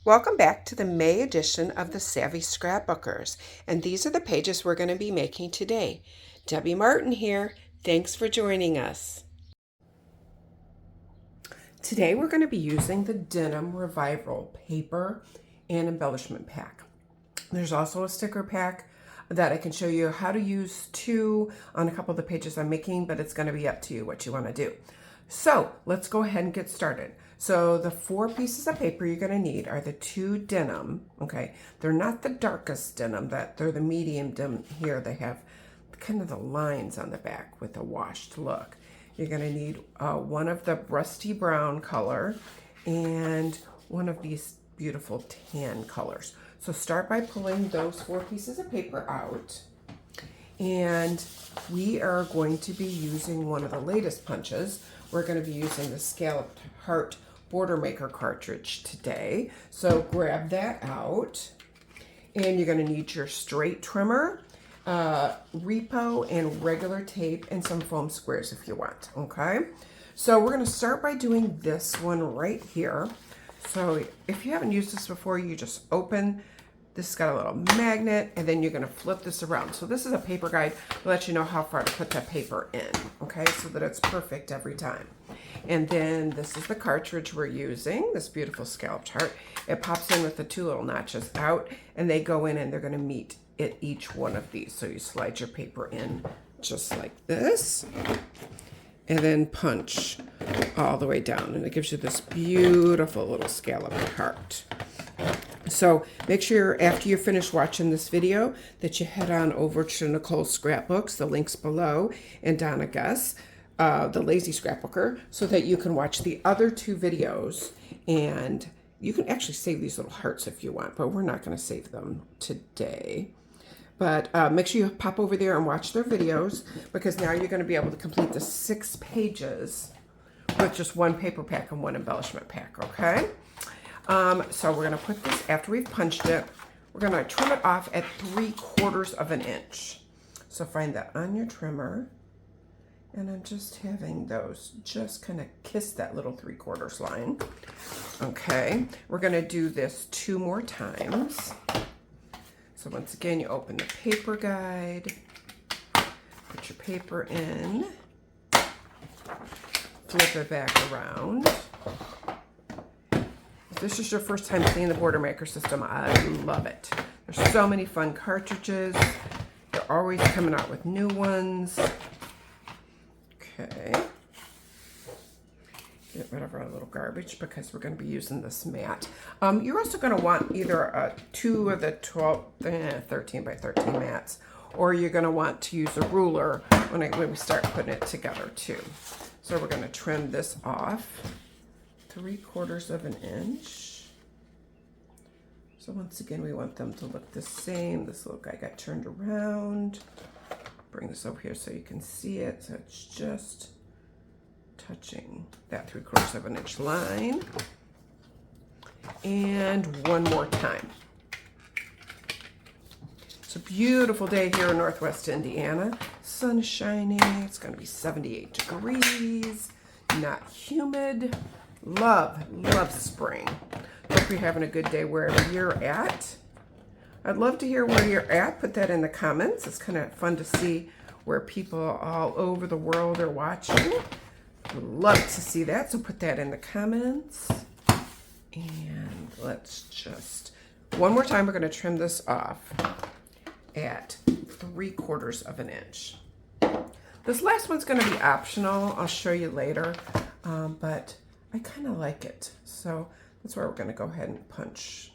Welcome back to the May edition of the Savvy Scrapbookers, and these are the pages we're going to be making today. Debbie Martin here. Thanks for joining us. Today we're going to be using the Denim Revival paper and embellishment pack. There's also a sticker pack that I can show you how to use too on a couple of the pages I'm making, but it's going to be up to you what you want to do. So let's go ahead and get started. So the 4 pieces of paper you're going to need are the 2 denim, okay? They're not the darkest denim, they're the medium denim here. They have kind of the lines on the back with a washed look. You're going to need one of the rusty brown color and one of these beautiful tan colors. So start by pulling those 4 pieces of paper out. And we are going to be using one of the latest punches. We're going to be using the Scalloped Heart Border Maker cartridge today. So grab that out. And you're going to need your straight trimmer, repo and regular tape, and some foam squares if you want, okay? So we're going to start by doing this one right here. So if you haven't used this before, you just open. This has got a little magnet, and then you're going to flip this around. So this is a paper guide to let you know how far to put that paper in, okay, so that it's perfect every time. And then this is the cartridge we're using, this beautiful scalloped heart. It pops in with the 2 little notches out, and they go in and they're going to meet at each one of these. So you slide your paper in just like this, and then punch all the way down, and it gives you this beautiful little scalloped heart. So make sure after you finish watching this video that you head on over to Nicole's Scrapbooks, the link's below, and Donna Gus, the Lazy Scrapbooker, so that you can watch the other 2 videos. And you can actually save these little hearts if you want, but we're not going to save them today. But make sure you pop over there and watch their videos, because now you're going to be able to complete the 6 pages with just 1 paper pack and 1 embellishment pack, okay? So we're going to put this, after we've punched it, we're going to trim it off at 3/4 of an inch. So find that on your trimmer, and I'm just having those just kind of kiss that little 3/4 line. Okay, we're going to do this 2 more times. So once again, you open the paper guide, put your paper in, flip it back around. If this is your first time seeing the Border Maker system, I love it. There's so many fun cartridges. They're always coming out with new ones. Okay. Get rid of our little garbage because we're going to be using this mat. You're also going to want either 2 of the 13 by 13 mats, or you're going to want to use a ruler when we start putting it together too. So we're going to trim this off 3/4 of an inch. So once again, we want them to look the same. This little guy got turned around. Bring this over here so you can see it. So it's just touching that 3/4 of an inch line. And 1 more time. It's a beautiful day here in Northwest Indiana. Sun is shining. It's going to be 78 degrees. Not humid. Love spring. Hope you're having a good day wherever you're at. I'd love to hear where you're at. Put that in the comments. It's kind of fun to see where people all over the world are watching. Love to see that, so put that in the comments. And let's just, 1 more time, we're going to trim this off at 3/4 of an inch. This last one's going to be optional. I'll show you later, but I kind of like it. So that's why we're going to go ahead and punch.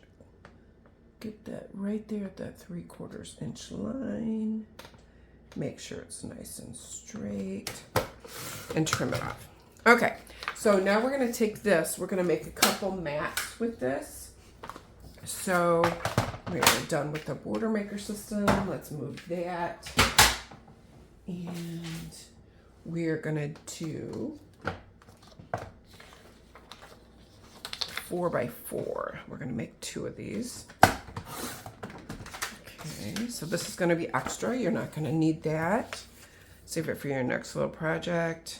Get that right there at that 3/4 inch line. Make sure it's nice and straight and trim it off. Okay, so now we're going to take this. We're going to make a couple mats with this. So we're done with the Border Maker system. Let's move that. And we're going to do 4x4. We're going to make 2 of these. Okay, so this is going to be extra. You're not going to need that. Save it for your next little project.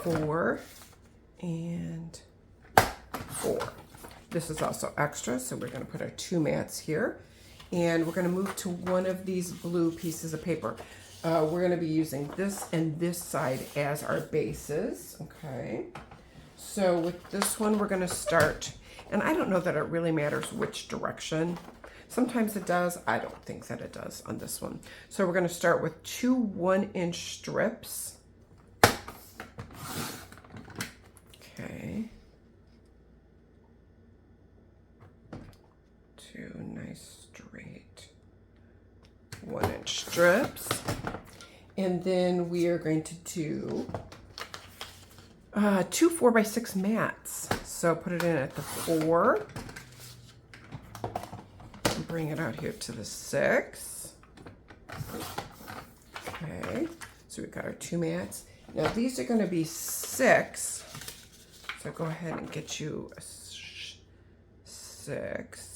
4 and 4. This is also extra, so we're going to put our 2 mats here. And we're going to move to one of these blue pieces of paper. We're going to be using this and this side as our bases. Okay. So with this one, we're going to start, and I don't know that it really matters which direction. Sometimes it does. I don't think that it does on this one. So we're going to start with 2 1-inch strips. Okay. 2 nice straight 1-inch strips. And then we are going to do 2 4x6 mats. So put it in at the 4. And bring it out here to the 6. Okay. So we've got our 2 mats. Now these are going to be 6. So go ahead and get you a 6.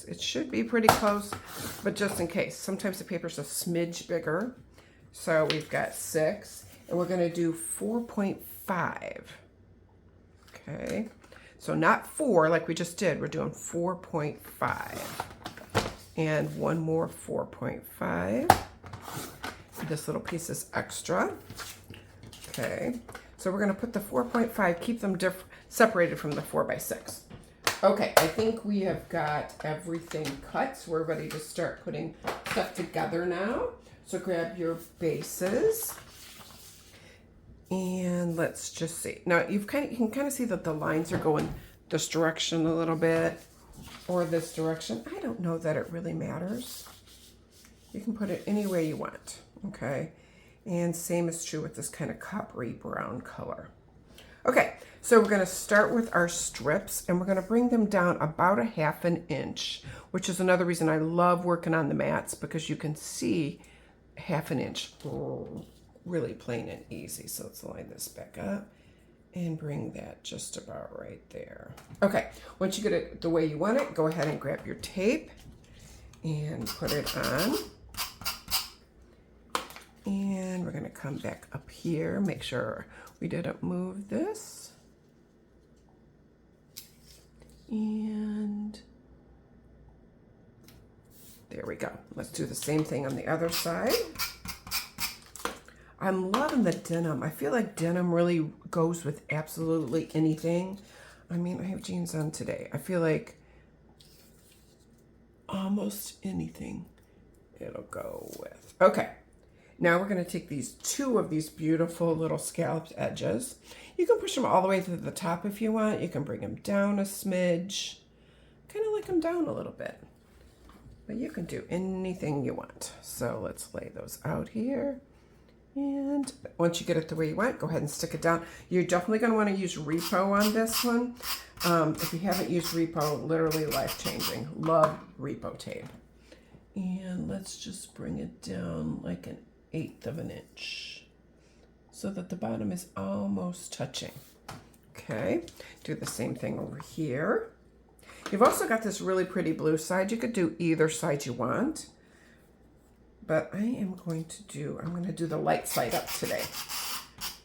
It should be pretty close, but just in case. Sometimes the paper's a smidge bigger. So we've got 6, and we're going to do 4.5. Okay. So not 4 like we just did. We're doing 4.5. And one more 4.5. This little piece is extra. Okay. So we're going to put the 4.5, keep them separated from the 4x6. Okay, I think we have got everything cut, so we're ready to start putting stuff together now. So grab your bases, and let's just see. Now you can kind of see that the lines are going this direction a little bit, or this direction. I don't know that it really matters. You can put it any way you want, okay? And same is true with this kind of coppery brown color. Okay, so we're going to start with our strips, and we're going to bring them down about 1/2 inch, which is another reason I love working on the mats, because you can see 1/2 inch really plain and easy. So let's line this back up and bring that just about right there. Okay, once you get it the way you want it, go ahead and grab your tape and put it on. And we're going to come back up here, make sure we didn't move this. And there we go. Let's do the same thing on the other side. I'm loving the denim. I feel like denim really goes with absolutely anything. I mean, I have jeans on today. I feel like almost anything it'll go with. Okay. Now we're going to take these 2 of these beautiful little scalloped edges. You can push them all the way to the top if you want. You can bring them down a smidge. Kind of like them down a little bit. But you can do anything you want. So let's lay those out here. And once you get it the way you want, go ahead and stick it down. You're definitely going to want to use Repo on this one. If you haven't used Repo, literally life-changing. Love Repo tape. And let's just bring it down like 1/8 of an inch so that the bottom is almost touching. Okay, do the same thing over here. You've also got this really pretty blue side. You could do either side you want, but I'm going to do the light side up today.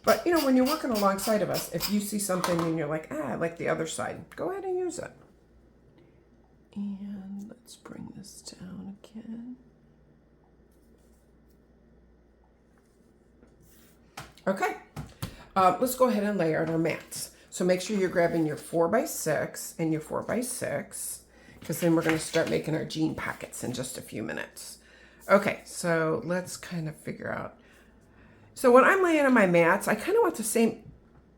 But you know, when you're working alongside of us, if you see something and you're like, I like the other side, go ahead and use it. And let's bring this down again. Okay, let's go ahead and lay out our mats. So make sure you're grabbing your 4x6 and your 4x6, because then we're going to start making our jean pockets in just a few minutes. Okay, so let's kind of figure out. So when I'm laying on my mats, I kind of want the same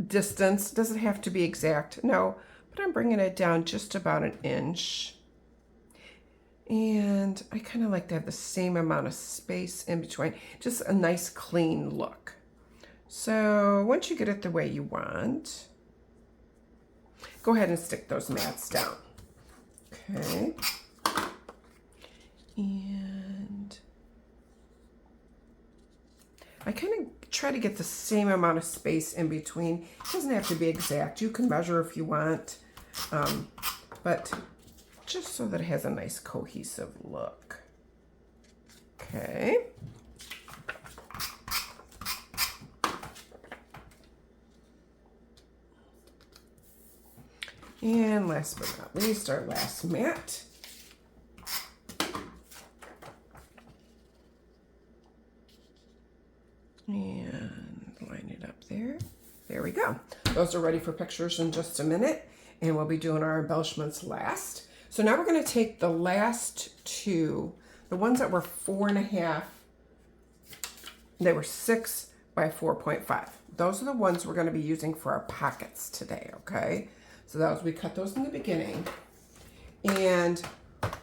distance. Does it have to be exact? No, but I'm bringing it down just about 1 inch. And I kind of like to have the same amount of space in between. Just a nice clean look. So once you get it the way you want, go ahead and stick those mats down. Okay. And I kind of try to get the same amount of space in between. It doesn't have to be exact. You can measure if you want, but just so that it has a nice cohesive look. Okay. And last but not least, our last mat. And line it up there. There we go. Those are ready for pictures in just a minute. And we'll be doing our embellishments last. So now we're going to take the last two, the ones that were 4.5, they were 6 by 4.5. Those are the ones we're going to be using for our pockets today, okay? So we cut those in the beginning. And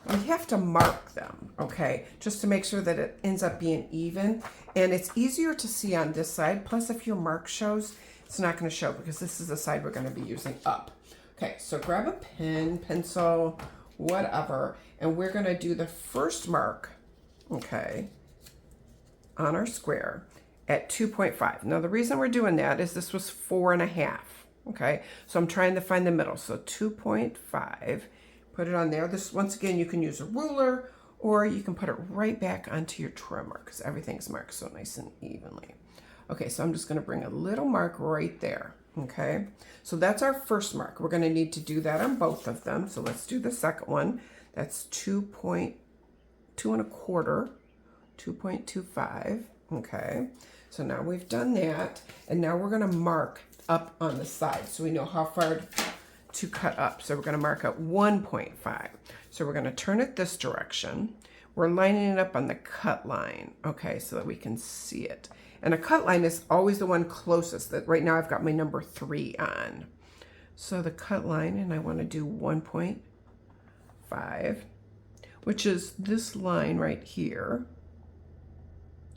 we have to mark them, okay? Just to make sure that it ends up being even. And it's easier to see on this side. Plus, if your mark shows, it's not going to show because this is the side we're going to be using up. Okay, so grab a pen, pencil, whatever, and we're going to do the first mark, okay, on our square at 2.5. Now, the reason we're doing that is this was 4.5, okay? So I'm trying to find the middle. So 2.5, put it on there. This, once again, you can use a ruler or you can put it right back onto your trimmer because everything's marked so nice and evenly. Okay, so I'm just going to bring a little mark right there. Okay, so that's our first mark. We're going to need to do that on both of them. So let's do the second one. That's 2.2 1/4, 2.25. Okay, so now we've done that. And now we're going to mark up on the side so we know how far to cut up. So we're going to mark at 1.5. So we're going to turn it this direction. We're lining it up on the cut line, okay, so that we can see it. And a cut line is always the one closest. That right now I've got my number 3 on. So the cut line, and I want to do 1.5, which is this line right here.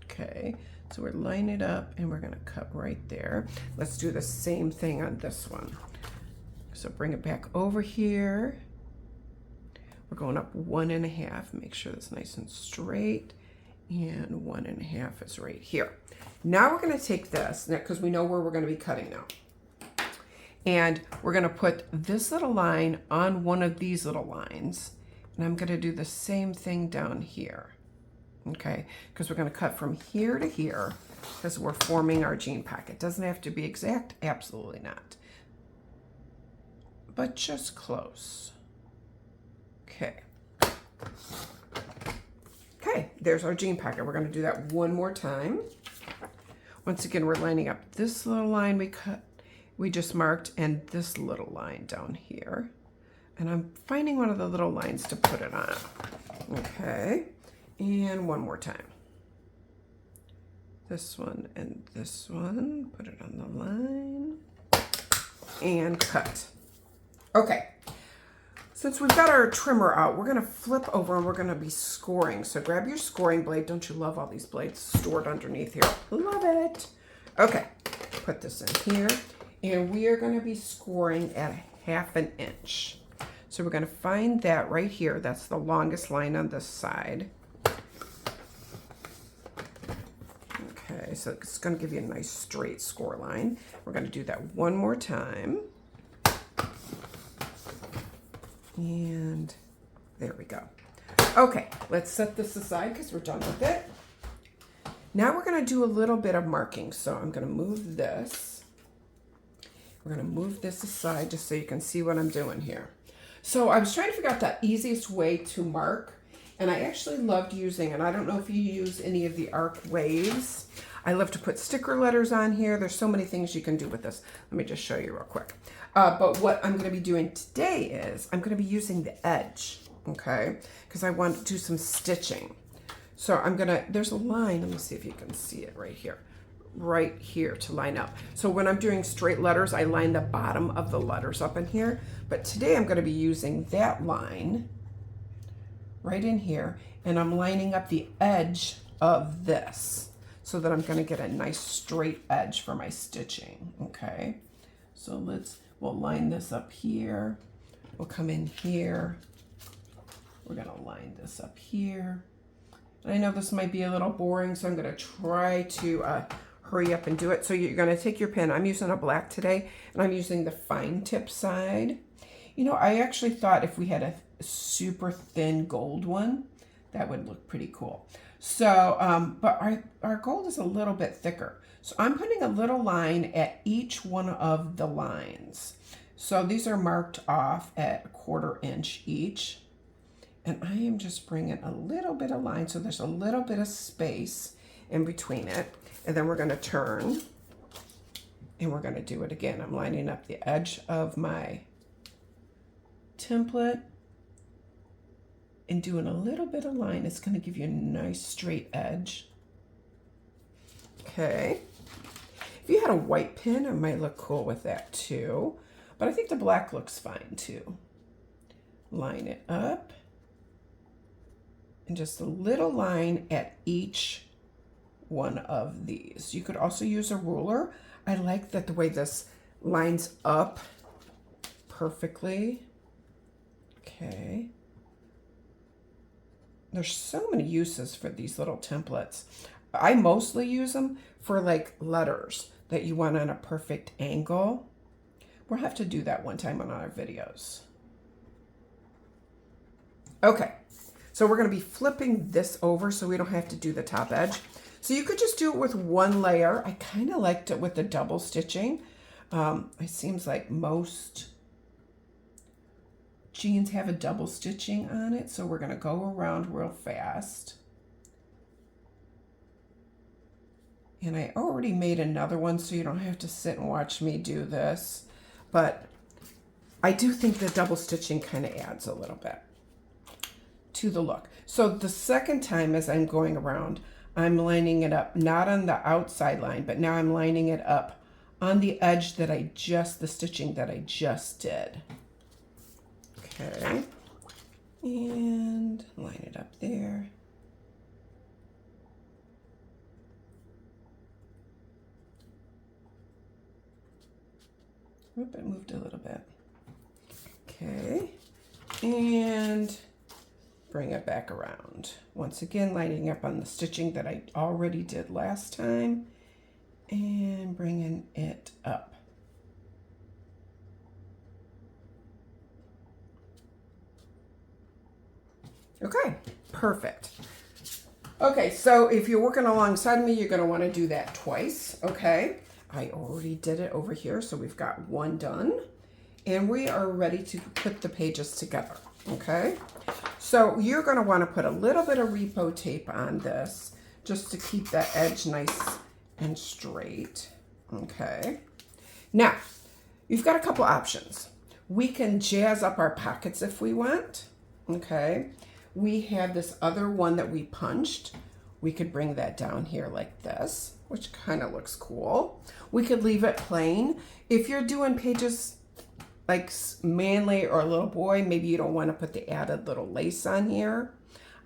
Okay, so we're lining it up and we're going to cut right there. Let's do the same thing on this one. So bring it back over here. We're going up 1.5. Make sure that's nice and straight. And 1.5 is right here. Now we're going to take this, because we know where we're going to be cutting now. And we're going to put this little line on one of these little lines. And I'm going to do the same thing down here. Okay, because we're going to cut from here to here because we're forming our jean pocket. Doesn't have to be exact, absolutely not. But just close. Okay. Okay, there's our jean pocket. We're going to do that one more time. Once again, we're lining up this little line we just marked and this little line down here. And I'm finding one of the little lines to put it on. Okay, and one more time. This one and this one, put it on the line and cut. Okay. Since we've got our trimmer out, we're going to flip over and we're going to be scoring. So grab your scoring blade. Don't you love all these blades stored underneath here? Love it. Okay, put this in here. And we are going to be scoring at 1/2 inch. So we're going to find that right here. That's the longest line on this side. Okay, so it's going to give you a nice straight score line. We're going to do that one more time. And there we go. Okay, let's set this aside because we're done with it. Now we're going to do a little bit of marking. So I'm going to move this. We're going to move this aside just so you can see what I'm doing here. So I was trying to figure out the easiest way to mark. And I actually loved using, and I don't know if you use any of the arc waves. I love to put sticker letters on here. There's so many things you can do with this. Let me just show you real quick. But what I'm going to be doing today is I'm going to be using the edge, okay? Because I want to do some stitching. So I'm going to, there's a line. Let me see if you can see it right here to line up. So when I'm doing straight letters, I line the bottom of the letters up in here. But today I'm going to be using that line right in here. And I'm lining up the edge of this so that I'm going to get a nice straight edge for my stitching, okay? So we'll line this up here. We'll come in here. We're going to line this up here. And I know this might be a little boring, so I'm going to try to hurry up and do it. So you're going to take your pen. I'm using a black today, and I'm using the fine tip side. You know, I actually thought if we had a super thin gold one, that would look pretty cool. So, but our gold is a little bit thicker. So I'm putting a little line at each one of the lines. So these are marked off at 1/4 inch each. And I am just bringing a little bit of line so there's a little bit of space in between it. And then we're going to turn and we're going to do it again. I'm lining up the edge of my template and doing a little bit of line. It's going to give you a nice straight edge. Okay. If you had a white pin, it might look cool with that too. But I think the black looks fine too. Line it up. And just a little line at each one of these. You could also use a ruler. I like that the way this lines up perfectly. Okay. There's so many uses for these little templates. I mostly use them for like letters that you want on a perfect angle. We'll have to do that one time on our videos. Okay. So we're going to be flipping this over so we don't have to do the top edge. So you could just do it with one layer. I kind of liked it with the double stitching. It seems like most jeans have a double stitching on it. So we're going to go around real fast. And I already made another one so you don't have to sit and watch me do this. But I do think the double stitching kind of adds a little bit to the look. So the second time as I'm going around, I'm lining it up, not on the outside line, but now I'm lining it up on the edge that the stitching that I just did. Okay. And line it up there. Oop, it moved a little bit. Okay. And bring it back around. Once again, lining up on the stitching that I already did last time and bringing it up. Okay, perfect. Okay, so if you're working alongside of me, you're going to want to do that twice, okay? I already did it over here, so we've got one done. And we are ready to put the pages together, okay? So you're going to want to put a little bit of repo tape on this just to keep that edge nice and straight, okay? Now, you've got a couple options. We can jazz up our pockets if we want, okay? We have this other one that we punched. We could bring that down here like this, which kind of looks cool. We could leave it plain. If you're doing pages like manly or a little boy, maybe you don't want to put the added little lace on here.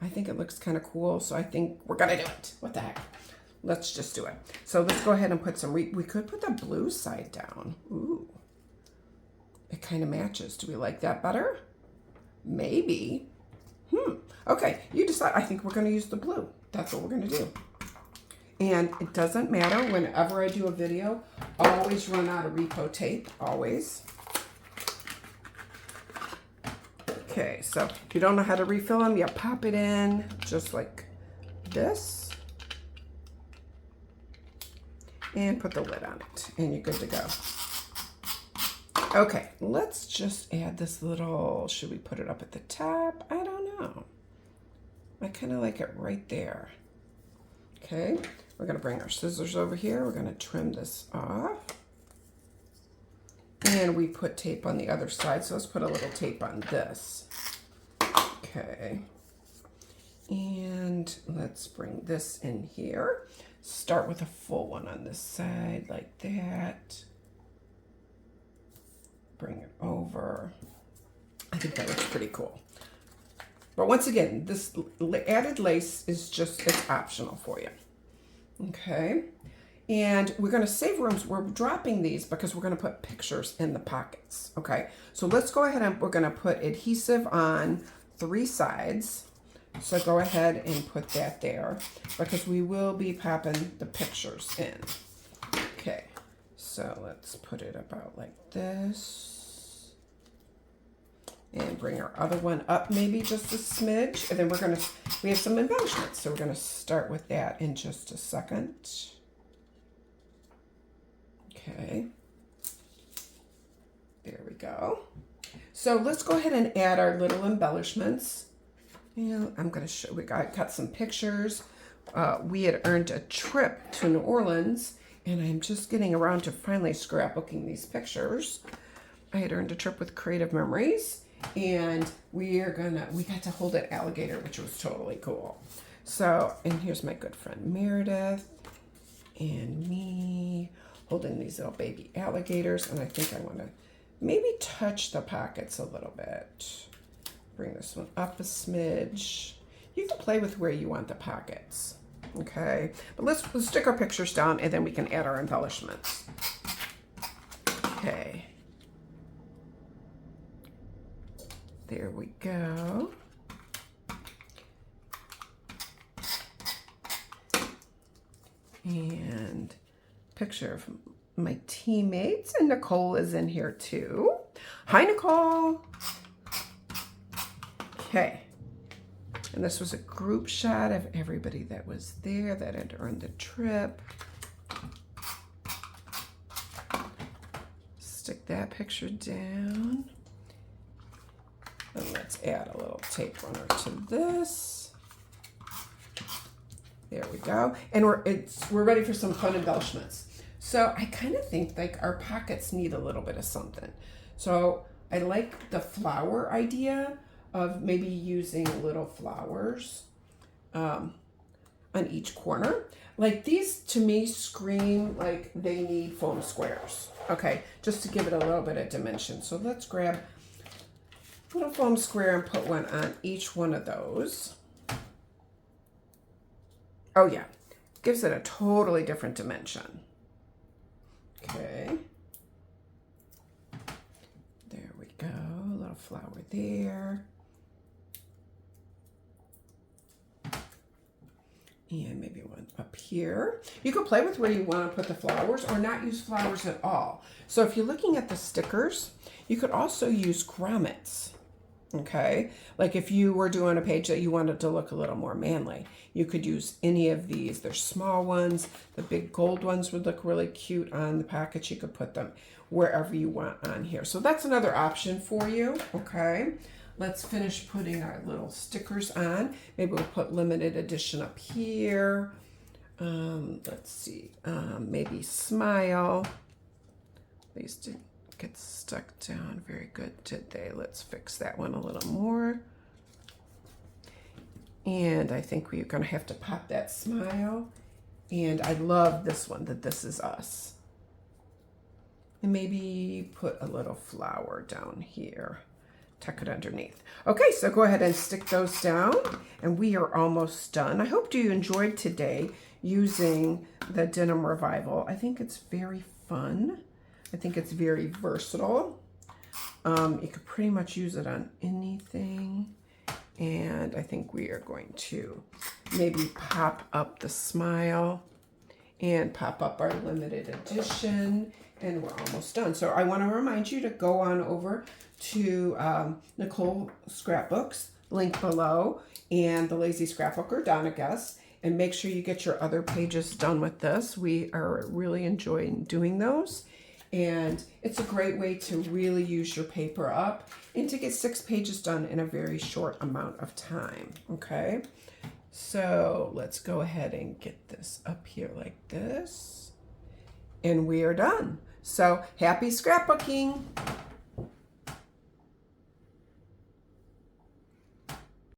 I think it looks kind of cool, so I think we're gonna do it. What the heck? Let's just do it. So let's go ahead and put some, we could put the blue side down. Ooh, it kind of matches. Do we like that better? Maybe. Okay, you decide. I think we're gonna use the blue. That's what we're gonna do. And it doesn't matter, whenever I do a video, always run out of repo tape, always. Okay, so if you don't know how to refill them, you pop it in just like this. And put the lid on it, and you're good to go. Okay, let's just add this little, should we put it up at the top? I don't know. I kind of like it right there. Okay, we're gonna bring our scissors over here. We're gonna trim this off. And we put tape on the other side, so let's put a little tape on this. Okay. And let's bring this in here. Start with a full one on this side, like that. Bring it over. I think that looks pretty cool. But once again, this added lace is just, it's optional for you. Okay. And we're going to save rooms. We're dropping these because we're going to put pictures in the pockets. Okay. So let's go ahead and we're going to put adhesive on 3 sides. So go ahead and put that there because we will be popping the pictures in. Okay. So let's put it about like this. And bring our other one up maybe just a smidge. And then we're going to, we have some embellishments. So we're going to start with that in just a second. Okay. There we go. So let's go ahead and add our little embellishments. And I'm going to show, we got some pictures. We had earned a trip to New Orleans, and I'm just getting around to finally scrapbooking these pictures. I had earned a trip with Creative Memories, and we got to hold an alligator, which was totally cool. So, and here's my good friend Meredith and me holding these little baby alligators, and I think I want to maybe touch the pockets a little bit. Bring this one up a smidge. You can play with where you want the pockets, okay? But let's stick our pictures down, and then we can add our embellishments. Okay. There we go. And picture of my teammates, and Nicole is in here too. Hi, Nicole. Okay. And this was a group shot of everybody that was there that had earned the trip. Stick that picture down. And let's add a little tape runner to this. There we go. And we're ready for some fun embellishments. So I kind of think like our pockets need a little bit of something. So I like the flower idea of maybe using little flowers on each corner. Like these to me scream like they need foam squares. Okay, just to give it a little bit of dimension. So let's grab a little foam square and put one on each one of those. Oh yeah, gives it a totally different dimension. Okay. There we go, a little flower there. And maybe one up here. You can play with where you want to put the flowers or not use flowers at all. So if you're looking at the stickers, you could also use grommets. Okay, like if you were doing a page that you wanted to look a little more manly, you could use any of these. They're small ones. The big gold ones would look really cute on the pockets. You could put them wherever you want on here. So that's another option for you. Okay, let's finish putting our little stickers on. Maybe we'll put limited edition up here. Let's see, maybe smile. These didn't get stuck down very good, did they? Let's fix that one a little more. And I think we're gonna have to pop that smile. And I love this one, that this is us. And maybe put a little flower down here. Tuck it underneath. Okay, so go ahead and stick those down, and we are almost done. I hope you enjoyed today using the Denim Revival. I think it's very fun. I think it's very versatile. You could pretty much use it on anything. And I think we are going to maybe pop up the smile and pop up our limited edition. And we're almost done. So I want to remind you to go on over to Nicole Scrapbooks, link below, and the Lazy Scrapbooker, Donna Guess, and make sure you get your other pages done with this. We are really enjoying doing those. And it's a great way to really use your paper up and to get 6 pages done in a very short amount of time, okay? So let's go ahead and get this up here like this. And we are done. So happy scrapbooking!